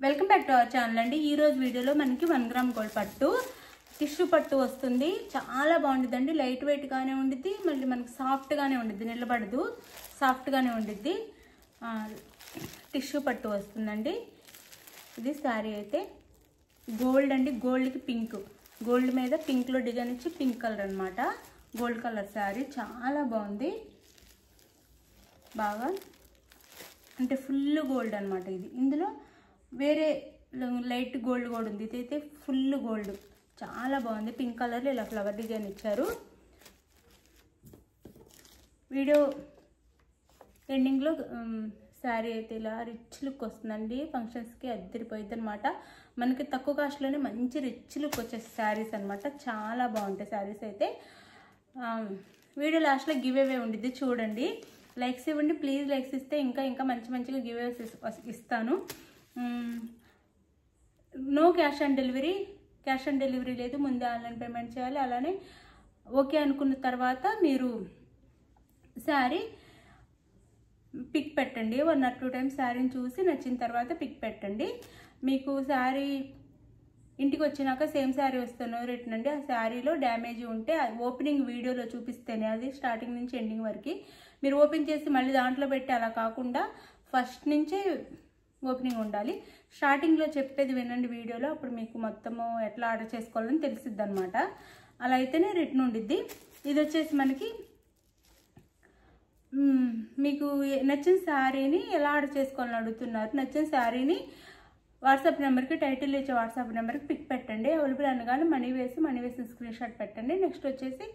Welcome back to our channel అండి. ఈ రోజు వీడియోలో మనకి 1 గ్రామ్ గోల్డ్ పట్టు టిష్యూ పట్టు వస్తుంది. చాలా బాగుంటుందండి. లైట్ వెయిట్ గానే ఉండిద్ది, మళ్ళీ మనకి సాఫ్ట్ గానే ఉండిద్ది, నిలబడదు, సాఫ్ట్ గానే ఉండిద్ది. టిష్యూ పట్టు వస్తుందండి. ఇది శారీ అయితే గోల్డ్ అండి. గోల్డ్ కి పింక్, గోల్డ్ మీద పింక్ లో డిజైన్ ఇచ్చి పింక్ కలర్ అన్నమాట. గోల్డ్ కలర్ శారీ చాలా బాగుంది. బాగా అంటే ఫుల్ గోల్డ్ అన్నమాట. ఇది ఇందులో వేరే లైట్ గోల్డ్ కూడా ఉంది. ఇదైతే ఫుల్ గోల్డ్, చాలా బాగుంది. పింక్ కలర్లో ఇలా ఫ్లవర్ డిజైన్ ఇచ్చారు. వీడియో ఎండింగ్లో శారీ అయితే ఇలా రిచ్ లుక్ వస్తుందండి. ఫంక్షన్స్కి అద్దరిపోయిద్ది అనమాట. మనకి తక్కువ కాస్ట్లోనే మంచి రిచ్ లుక్ వచ్చే శారీస్ అనమాట. చాలా బాగుంటాయి శారీస్ అయితే. వీడియో లాస్ట్లో గివ్ అవే ఉండిద్ది, చూడండి. లైక్స్ ఇవ్వండి ప్లీజ్. లైక్స్ ఇస్తే ఇంకా మంచిగా గివ్ అవేస్ ఇస్తాను. No cash on delivery, cash on delivery లేదు. ముందే ఆన్లైన్ పేమెంట్ చేయాలి. అలానే ఓకే అనుకున్న తర్వాత మీరు శారీ పిక్ పెట్టండి. 1 or 2 times శారీని చూసి నచ్చిన తర్వాత పిక్ పెట్టండి. మీకు శారీ ఇంటికి వచ్చినాక సేమ్ శారీ వస్తానో రిటర్న్ అండి. ఆ శారీలో డ్యామేజ్ ఉంటే ఓపెనింగ్ వీడియోలో చూపిస్తేనే అది స్టార్టింగ్ నుంచి ఎండింగ్ వరకు మీరు ఓపెన్ చేసి మళ్ళీ దాంట్లో పెట్టి అలా కాకుండా ఫస్ట్ నుంచే ఓపెనింగ్ ఉండాలి. స్టార్టింగ్లో చెప్పేది వినండి వీడియోలో, అప్పుడు మీకు మొత్తము ఎట్లా ఆర్డర్ చేసుకోవాలని తెలిసిద్ది అనమాట. అలా అయితేనే రిటర్న్ ఉండిద్ది. ఇది వచ్చేసి మనకి మీకు నచ్చిన శారీని ఎలా ఆర్డర్ చేసుకోవాలని అడుగుతున్నారు. నచ్చిన శారీని వాట్సాప్ నెంబర్కి, టైటిల్ ఇచ్చే వాట్సాప్ నెంబర్కి పిక్ పెట్టండి. అవైలబుల్ అనగానే మనీ వేసిన స్క్రీన్ షాట్ పెట్టండి. నెక్స్ట్ వచ్చేసి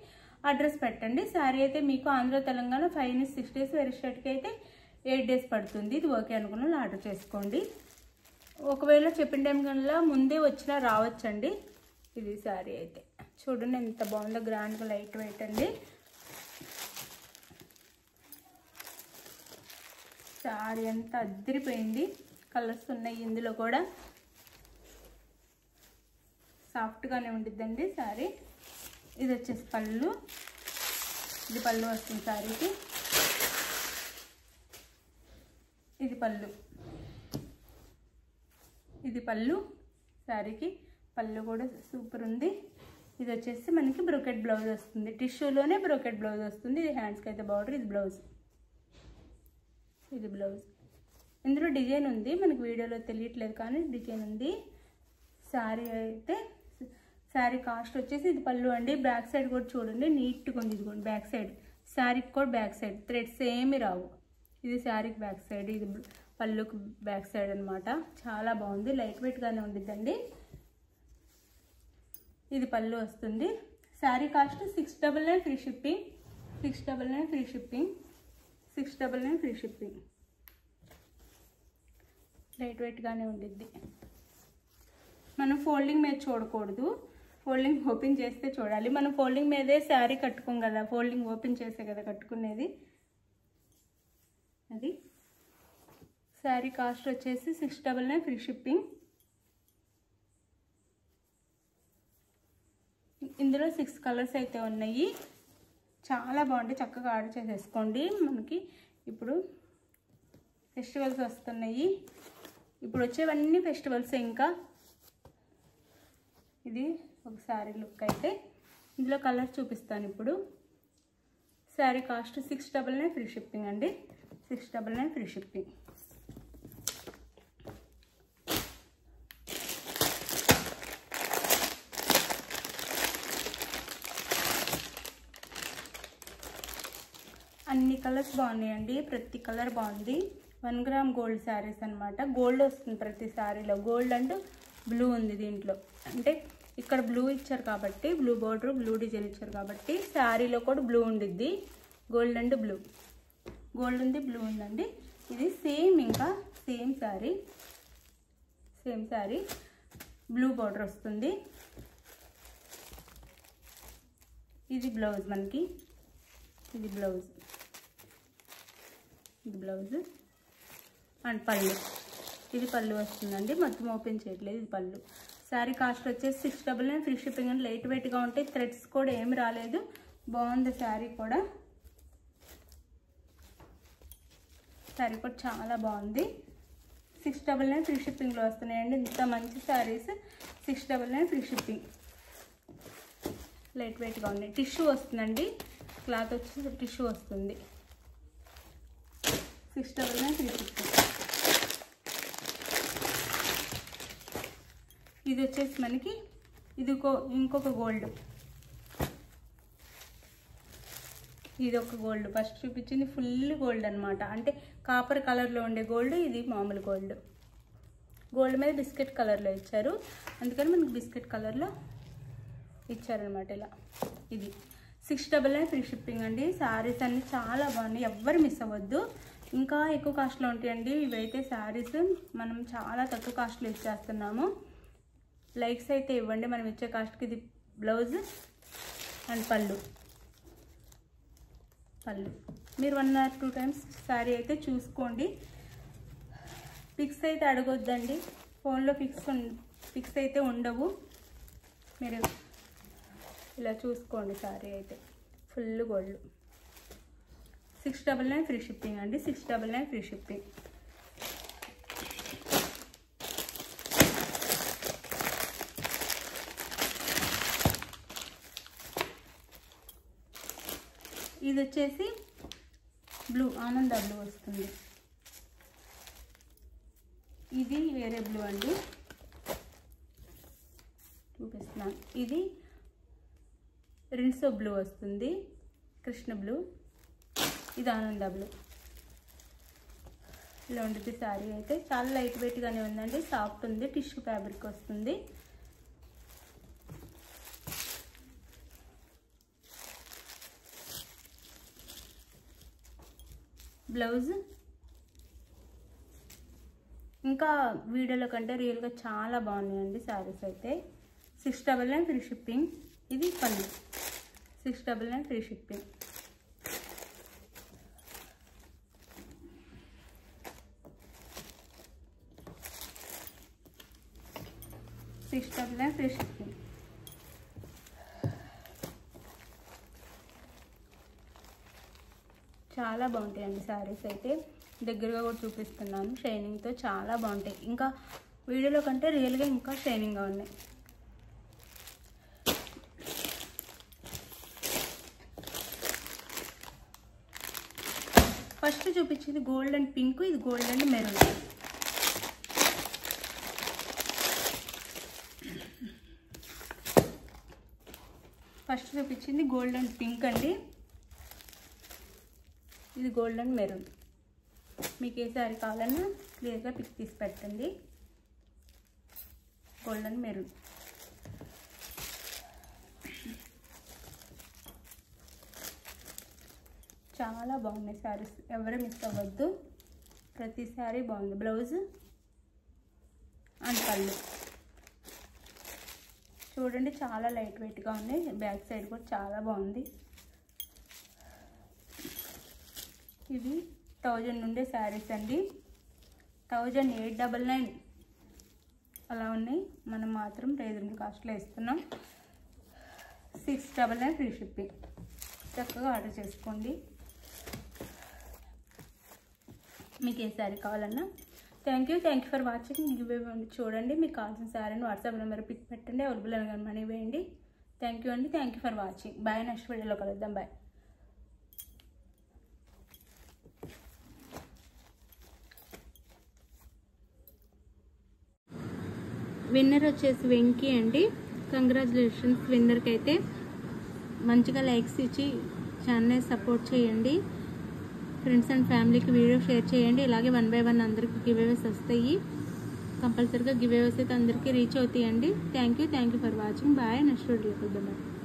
అడ్రస్ పెట్టండి. శారీ అయితే మీకు ఆంధ్ర తెలంగాణ 5 నుంచి 6 days, వేరే స్టేట్కి అయితే 8 days పడుతుంది. ఇది ఓకే అనుకున్న వాళ్ళు ఆర్డర్ చేసుకోండి. ఒకవేళ చెప్పిన టైం కన్నా ముందే వచ్చినా రావచ్చండి. ఇది శారీ అయితే చూడండి ఎంత బాగుందో, గ్రాండ్గా లైట్ వెయిట్ అండి. శారీ అంతా అద్దరిపోయింది. కలర్స్ ఉన్నాయి ఇందులో కూడా. సాఫ్ట్గానే ఉండిద్దండి శారీ. ఇది వచ్చేసి పళ్ళు. ఇది పళ్ళు వస్తుంది శారీకి. ఇది పళ్ళు, ఇది పళ్ళు శారీకి. పళ్ళు కూడా సూపర్ ఉంది. ఇది వచ్చేసి మనకి బ్రోకెట్ బ్లౌజ్ వస్తుంది. టిష్యూలోనే బ్రోకెట్ బ్లౌజ్ వస్తుంది. ఇది హ్యాండ్స్కి అయితే బార్డర్, ఇది బ్లౌజ్, ఇది బ్లౌజ్. ఇందులో డిజైన్ ఉంది, మనకి వీడియోలో తెలియట్లేదు కానీ డిజైన్ ఉంది. శారీ అయితే శారీ కాస్ట్ వచ్చేసి ఇది పళ్ళు అండి. బ్యాక్ సైడ్ కూడా చూడండి నీట్గా ఉంది. ఇదిగోండి బ్యాక్ సైడ్, శారీకి కూడా బ్యాక్ సైడ్ థ్రెడ్స్ ఏమి రావు. ఇది శారీకి బ్యాక్ సైడ్, ఇది పళ్ళుకి బ్యాక్ సైడ్ అనమాట. చాలా బాగుంది, లైట్ వెయిట్గానే ఉండిద్దండి. ఇది పళ్ళు వస్తుంది. Sari cost 699 free shipping, 699 free shipping, 699 free shipping. Light వెయిట్గానే ఉండిద్ది. మనం ఫోల్డింగ్ మీద చూడకూడదు, ఫోల్డింగ్ ఓపెన్ చేస్తే చూడాలి. మనం ఫోల్డింగ్ మీదే శారీ కట్టుకోం కదా, ఫోల్డింగ్ ఓపెన్ చేసే కదా కట్టుకునేది. అది శారీ కాస్ట్ వచ్చేసి 699 ఫ్రీ షిప్పింగ్. ఇందులో 6 కలర్స్ అయితే ఉన్నాయి. చాలా బాగుంటాయి, చక్కగా ఆర్డర్ చేసేసుకోండి. మనకి ఇప్పుడు ఫెస్టివల్స్ వస్తున్నాయి. ఇప్పుడు వచ్చేవన్నీ ఫెస్టివల్స్. ఇంకా ఇది ఒక శారీ లుక్ అయితే. ఇందులో కలర్ చూపిస్తాను ఇప్పుడు. శారీ కాస్ట్ 699 ఫ్రీ షిప్పింగ్ అండి, 699 ఫ్రీ షిప్పింగ్. అన్ని కలర్స్ బాగున్నాయండి, ప్రతి కలర్ బాగుంది. 1 గ్రామ్ గోల్డ్ శారీస్ అనమాట. గోల్డ్ వస్తుంది ప్రతి శారీలో. గోల్డ్ అండ్ బ్లూ ఉంది దీంట్లో. అంటే ఇక్కడ బ్లూ ఇచ్చారు కాబట్టి, బ్లూ బార్డర్, బ్లూ డిజైన్ ఇచ్చారు కాబట్టి శారీలో కూడా బ్లూ ఉండిద్ది. గోల్డ్ అండ్ బ్లూ, గోల్డ్ ఉంది, బ్లూ ఉందండి. ఇది సేమ్, ఇంకా same sari, same sari. Blue border వస్తుంది. ఇది బ్లౌజ్ మనకి, ఇది బ్లౌజ్, ఇది బ్లౌజ్ అండ్ పళ్ళు. ఇది పళ్ళు వస్తుందండి. మొత్తం ఓపెన్ చేయట్లేదు, ఇది పళ్ళు. శారీ కాస్ట్ వచ్చేసి 699 ఫ్రీ షిప్పింగ్ అండి. లైట్ వెయిట్గా ఉంటాయి, థ్రెడ్స్ కూడా ఏమి రాలేదు. బాగుంది శారీ కూడా. శారీ కూడా చాలా బాగుంది. 699 ఫ్రీ షిప్పింగ్లో వస్తున్నాయండి. ఇంత మంచి శారీస్ 699 ఫ్రీ షిప్పింగ్. లైట్ వెయిట్గా ఉన్నాయి. టిష్యూ వస్తుందండి, క్లాత్ వచ్చి టిష్యూ వస్తుంది. 699 ఫ్రీ షిప్పింగ్. ఇది వచ్చేసి మనకి ఇది ఇంకొక గోల్డ్. ఇది ఒక గోల్డ్. ఫస్ట్ చూపించింది ఫుల్ గోల్డ్ అనమాట, అంటే కాపర్ కలర్లో ఉండే గోల్డ్. ఇది మామూలు గోల్డ్. గోల్డ్ మీద బిస్కెట్ కలర్లో ఇచ్చారు, అందుకని మనకి బిస్కెట్ కలర్లో ఇచ్చారనమాట ఇలా. ఇది 699 ఫ్రీ షిప్పింగ్ అండి. శారీస్ అన్నీ చాలా బాగున్నాయి, ఎవ్వరు మిస్ అవ్వద్దు. ఇంకా ఎక్కువ కాస్ట్లో ఉంటాయండి ఇవైతే. శారీస్ మనం చాలా తక్కువ కాస్ట్లో ఇచ్చేస్తున్నాము. లైక్స్ అయితే ఇవ్వండి మనం ఇచ్చే కాస్ట్కి. ఇది బ్లౌజ్ అండ్ పళ్ళు. మీరు 1 or 2 times శారీ అయితే చూసుకోండి. పిక్స్ అయితే అడగొద్దండి, ఫోన్లో పిక్స్ అయితే ఉండవు. మీరు ఇలా చూసుకోండి. శారీ అయితే ఫుల్ గోల్డ్. 699 ఫ్రీ షిప్పింగ్ అండి. 699 ఫ్రీ షిప్పింగ్. ఇది వచ్చేసి బ్లూ, ఆనంద బ్లూ వస్తుంది. ఇది వేరే బ్లూ అండి, చూపిస్తున్నాను. ఇది రిన్సో బ్లూ వస్తుంది, కృష్ణ బ్లూ. ఇది ఆనంద బ్లూ. ఇలా ఉంటుంది శారీ అయితే. చాలా లైట్ వెయిట్గానే ఉందండి, సాఫ్ట్ ఉంది, టిష్యూ ఫ్యాబ్రిక్ వస్తుంది. బ్లౌజ్ ఇంకా వీడియోలో కంటే రియల్గా చాలా బాగున్నాయండి శారీస్ అయితే. 699 ఫ్రీ షిప్పింగ్. ఇది పళ్ళు. 699 ఫ్రీ షిప్పింగ్. Free shipping. చాలా బాగుంటాయండి శారీస్ అయితే. దగ్గరగా కూడా చూపిస్తున్నాను, షైనింగ్తో చాలా బాగుంటాయి. ఇంకా వీడియోలో కంటే రియల్గా ఇంకా షైనింగ్గా ఉన్నాయి. ఫస్ట్ చూపించింది గోల్డ్ అండ్ పింక్, ఇది గోల్డ్ అండ్ మెరూన్. ఫస్ట్ చూపించింది గోల్డ్ అండ్ పింక్ అండి, ఇది గోల్డ్ అండ్ మెరూన్. మీకు ఏ శారీ కావాలన్నా క్లియర్గా పిక్ తీసి పెట్టండి. Gold and maroon. చాలా బాగున్నాయి శారీస్, ఎవరు మిస్ అవ్వద్దు. ప్రతి శారీ బాగుంది. బ్లౌజ్ అండ్ పళ్ళు చూడండి, చాలా లైట్ వెయిట్గా ఉన్నాయి. బ్యాక్ సైడ్ కూడా చాలా బాగుంది. ఇవి 1000 ఉండే శారీస్ అండి. 1899 అలా ఉన్నాయి. మనం మాత్రం రీజనబుల్ కాస్ట్లో ఇస్తున్నాం. 699 ఫ్రీ షిప్పింగ్. చక్కగా ఆర్డర్ చేసుకోండి. మీకు ఏ శారీ కావాలన్నా. Thank you for watching. గివ్ చూడండి, మీకు కావాల్సిన శారీని వాట్సాప్ నెంబర్ పిక్ పెట్టండి, అవైలబుల్ అనగానే మనీ వేయండి. థ్యాంక్ యూ అండి. Thank you for watching. Bye. Next వీడియోలో కలుద్దాం. బాయ్. విన్నర్ వచ్చేసి వెంకీ అండి. కంగ్రాచులేషన్స్ విన్నర్కి అయితే. మంచిగా లైక్స్ ఇచ్చి ఛానల్ని సపోర్ట్ చేయండి. ఫ్రెండ్స్ అండ్ ఫ్యామిలీకి వీడియో షేర్ చేయండి. ఇలాగే 1 by 1 అందరికీ గివేవేస్ వస్తాయి. కంపల్సరీగా గివేవేస్ అయితే అందరికీ రీచ్ అవుతాయండి. Thank you for watching. Bye. Next వీడియోలో కలుద్దాం.